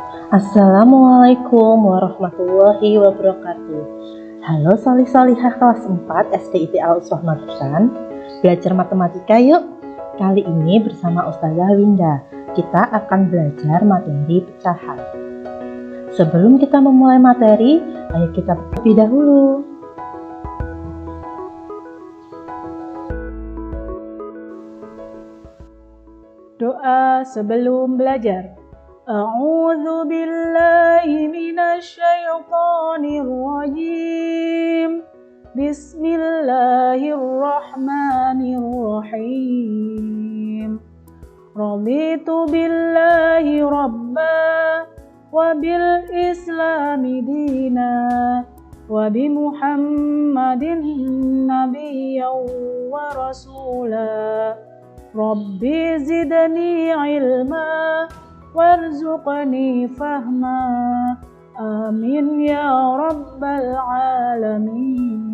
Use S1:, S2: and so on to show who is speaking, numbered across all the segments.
S1: Assalamualaikum warahmatullahi wabarakatuh. Halo solih-solihah kelas 4 SDIT Al-Uswah Madrusan. Belajar matematika yuk. Kali ini bersama Ustazah Winda, kita akan belajar materi pecahan. Sebelum kita memulai materi, ayo kita terlebih dahulu. Doa sebelum belajar. A'udzu billahi minasy syaithanir rajim. Bismillahirrahmanirrahim. Raditu billahi rabba wa bil islami dina wa bi Muhammadin nabiyyan wa rasula. Rabbi zidni ilma warzuqni fahma. Amin ya rabbal alamin.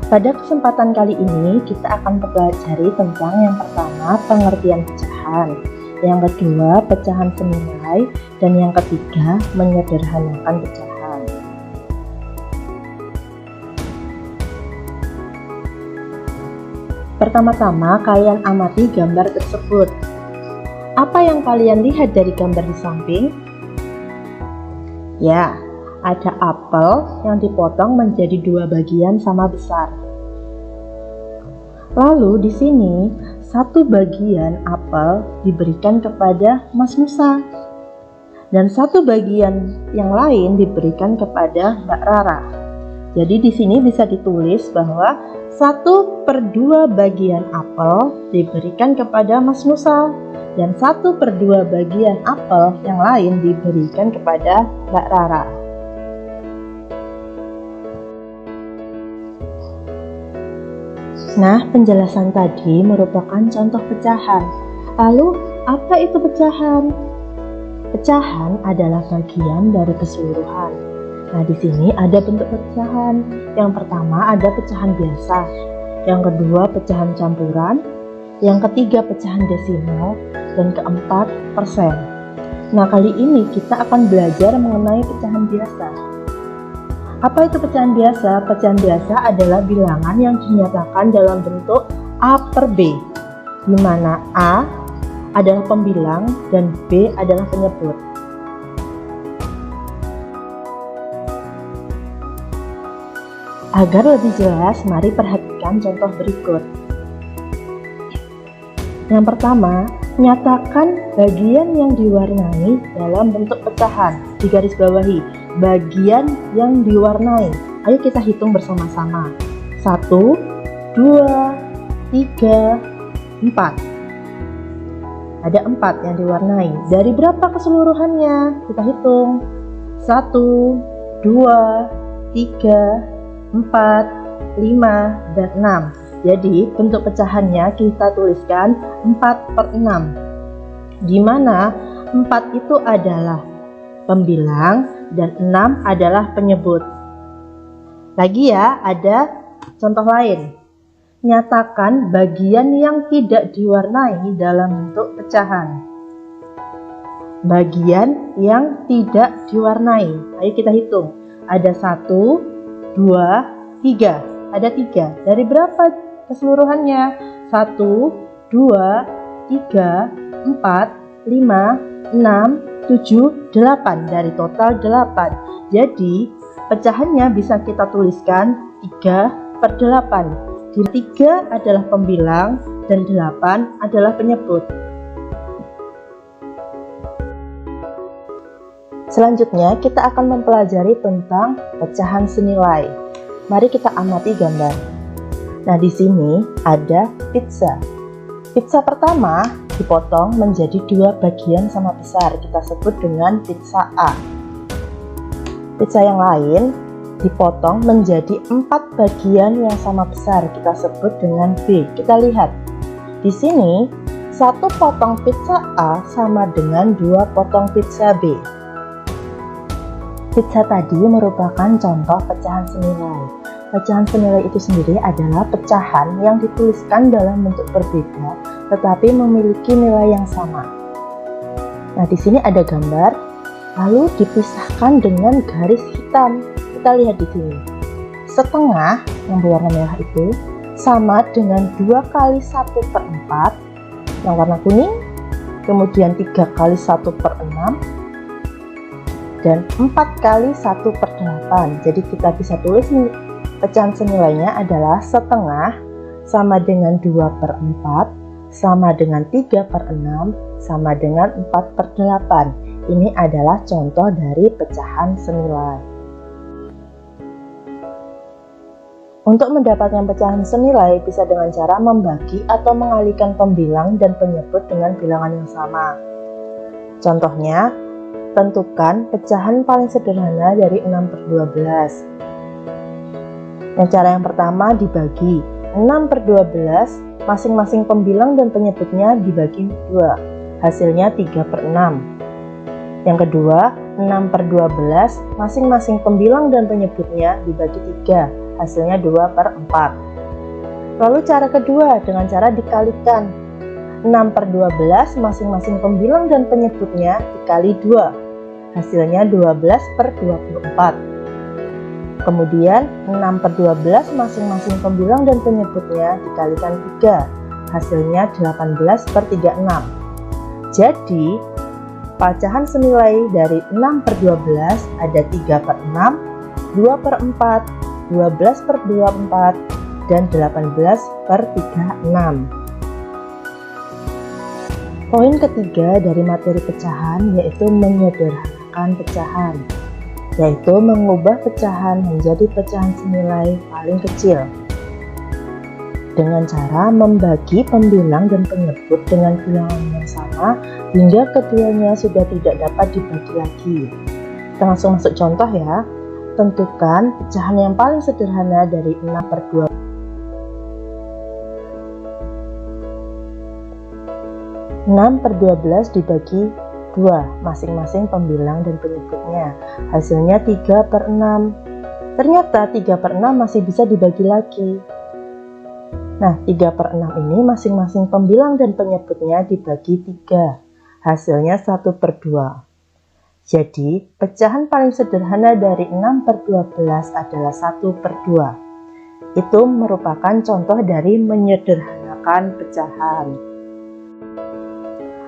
S1: Pada kesempatan kali ini kita akan mempelajari tentang yang pertama pengertian pecahan, yang kedua pecahan senilai, dan yang ketiga menyederhanakan pecahan. Pertama-tama kalian amati gambar tersebut. Apa yang kalian lihat dari gambar di samping? Ya, ada apel yang dipotong menjadi dua bagian sama besar. Lalu di sini satu bagian apel diberikan kepada Mas Musa dan satu bagian yang lain diberikan kepada Mbak Rara. Jadi di sini bisa ditulis bahwa 1/2 bagian apel diberikan kepada Mas Musa dan 1/2 bagian apel yang lain diberikan kepada Mbak Rara. Nah, penjelasan tadi merupakan contoh pecahan. Lalu, apa itu pecahan? Pecahan adalah bagian dari keseluruhan. Nah, di sini ada bentuk pecahan. Yang pertama ada pecahan biasa, yang kedua pecahan campuran, yang ketiga pecahan desimal, dan keempat persen. Nah, kali ini kita akan belajar mengenai pecahan biasa. Apa itu pecahan biasa? Pecahan biasa adalah bilangan yang dinyatakan dalam bentuk A per B, di mana A adalah pembilang dan B adalah penyebut. Agar lebih jelas, mari perhatikan contoh berikut. Yang pertama, nyatakan bagian yang diwarnai dalam bentuk pecahan. Digarisbawahi, bagian yang diwarnai. Ayo kita hitung bersama-sama. 1, 2, 3, 4. Ada 4 yang diwarnai. Dari berapa keseluruhannya? Kita hitung. 1, 2, 3, 4, 5, dan 6. Jadi bentuk pecahannya kita tuliskan 4/6, di mana 4 itu adalah pembilang dan 6 adalah penyebut. Lagi ya, ada contoh lain. Nyatakan bagian yang tidak diwarnai dalam bentuk pecahan. Bagian yang tidak diwarnai. Ayo kita hitung. Ada 1, 2, 3. Ada 3. Dari berapa keseluruhannya? 1, 2, 3, 4, 5, 6, 7, 8. Dari total 8. Jadi pecahannya bisa kita tuliskan 3/8. Di 3 adalah pembilang dan 8 adalah penyebut. Selanjutnya kita akan mempelajari tentang pecahan senilai. Mari kita amati gambar. Nah, di sini ada pizza. Pizza pertama dipotong menjadi 2 bagian sama besar. Kita sebut dengan pizza A. Pizza yang lain dipotong menjadi 4 bagian yang sama besar. Kita sebut dengan B. Kita lihat. Di sini 1 potong pizza A sama dengan 2 potong pizza B. Pizza tadi merupakan contoh pecahan senilai. Pecahan senilai itu sendiri adalah pecahan yang dituliskan dalam bentuk berbeda tetapi memiliki nilai yang sama. Nah, di sini ada gambar, lalu dipisahkan dengan garis hitam. Kita lihat di sini. Setengah yang berwarna merah itu sama dengan 2 kali 1/4 yang warna kuning, kemudian 3 kali 1/6, dan 4 kali 1/8. Jadi kita bisa tulis nih, pecahan senilainya adalah setengah sama dengan 2/4, sama dengan 3/6, sama dengan 4/8. Ini adalah contoh dari pecahan senilai. Untuk mendapatkan pecahan senilai bisa dengan cara membagi atau mengalihkan pembilang dan penyebut dengan bilangan yang sama. Contohnya, tentukan pecahan paling sederhana dari 6/12. Yang cara yang pertama dibagi 6/12, masing-masing pembilang dan penyebutnya dibagi 2, hasilnya 3/6. Yang kedua, 6/12, masing-masing pembilang dan penyebutnya dibagi 3, hasilnya 2/4. Lalu cara kedua dengan cara dikalikan. 6/12, masing-masing pembilang dan penyebutnya dikali 2, hasilnya 12/24. Kemudian 6/12, masing-masing pembilang dan penyebutnya dikalikan 3, hasilnya 18/36. Jadi, pecahan senilai dari 6/12 ada 3/6, 2/4, 12/24, dan 18/36. Poin ketiga dari materi pecahan yaitu menyederhanakan pecahan, yaitu mengubah pecahan menjadi pecahan senilai paling kecil dengan cara membagi pembilang dan penyebut dengan bilangan yang sama hingga keduanya sudah tidak dapat dibagi lagi. Kita langsung masuk contoh ya. Tentukan pecahan yang paling sederhana dari 6/12. 6/12 dibagi 2, masing-masing pembilang dan penyebutnya, hasilnya 3/6. Ternyata 3/6 masih bisa dibagi lagi. Nah, 3/6 ini masing-masing pembilang dan penyebutnya dibagi 3, hasilnya 1/2. Jadi, pecahan paling sederhana dari 6/12 adalah 1/2. Itu merupakan contoh dari menyederhanakan pecahan.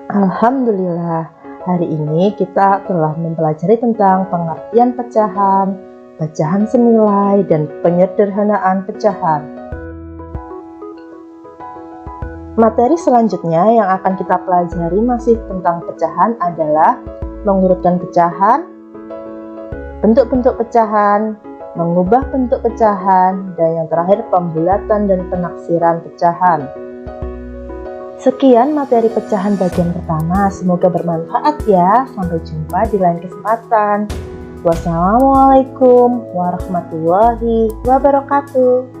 S1: Alhamdulillah, hari ini kita telah mempelajari tentang pengertian pecahan, pecahan senilai, dan penyederhanaan pecahan. Materi selanjutnya yang akan kita pelajari masih tentang pecahan adalah mengurutkan pecahan, bentuk-bentuk pecahan, mengubah bentuk pecahan, dan yang terakhir pembulatan dan penaksiran pecahan. Sekian materi pecahan bagian pertama, semoga bermanfaat ya. Sampai jumpa di lain kesempatan. Wassalamualaikum warahmatullahi wabarakatuh.